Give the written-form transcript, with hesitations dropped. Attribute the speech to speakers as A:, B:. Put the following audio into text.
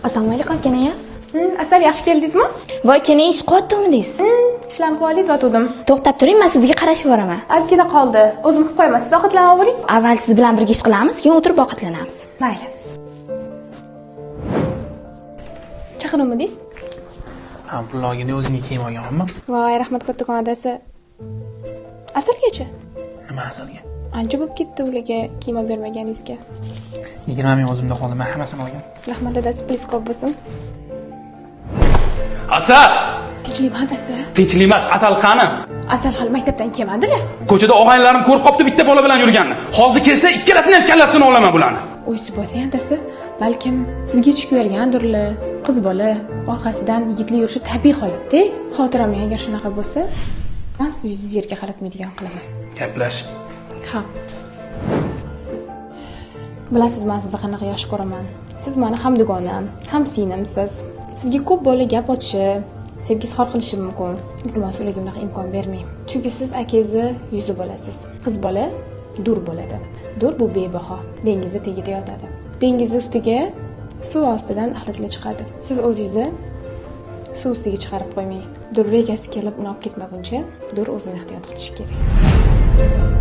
A: Assalomu alaykum kenaya.
B: Asal yaxshi keldingizmi?
A: Voy kenaya ish qilyaptimi deysiz?
B: Ishlanib qolib yotgandim.
A: To'xtab turing, men sizga qarashib boraman.
B: Ozgina qoldi. O'zim qilib qo'yaman. Siz ovqatlanib oling.
A: Avval siz bilan birga ish qilamiz, keyin o'tirib ovqatlanamiz.
B: Mayli. Chaqiruvmidingiz?
C: Ha, pullogini o'zimga kiyib olganman.
B: Voy, rahmat kattakon adasi. Asalgacha.
C: Nima asalga?
B: Ancha bo'lib ketdi ularga kiyim olib bermaganingizga.
C: 20 ming o'zimda qoldi, men hammasini olgan.
B: Rahmat adasi, plis ko'p bo'lsin.
C: Asal!
B: Tinchlikmi adasi?
C: Tinchlik emas, Asal qani?
B: Asal hali maktabdan kelmadilar.
C: Ko'chada og'aynilarim ko'rib qopti bitta bola bilan yurganini. Hozir kelsa ikkalasini ham kallasini olaman bularni.
B: O'ysi bo'lsa adasi, balkim sizga tushib kelgandirlar. Qiz bola orqasidan yigitli yurishi tabiiy holat-da. Xotiram agar shunaqa bo'lsa, men siz yuzingizni yerga qaratmaydigan qilaman.
C: Gaplash.
B: Ha. Bilasiz, men sizni qanaqa yaxshi ko'raman. Siz meni ham dugonam, ham singlimsiz. Sizga ko'p bola gap otishi, sevgi izhor qilishi mumkin. Iltimos, ularga bunaqa imkon bermang. Chunki siz akangizni yuzi bo'lasiz. Qiz bola dur bo'ladi. Dur bu bebaho, dengizda tagida yotadi. Dengiz ustiga suv ostidan axlatlar chiqadi. Siz o'zingizni suv ustiga chiqarib qo'ymang. Dur egasi kelib uni olib ketmaguncha, dur o'zini ehtiyot qilishi kerak.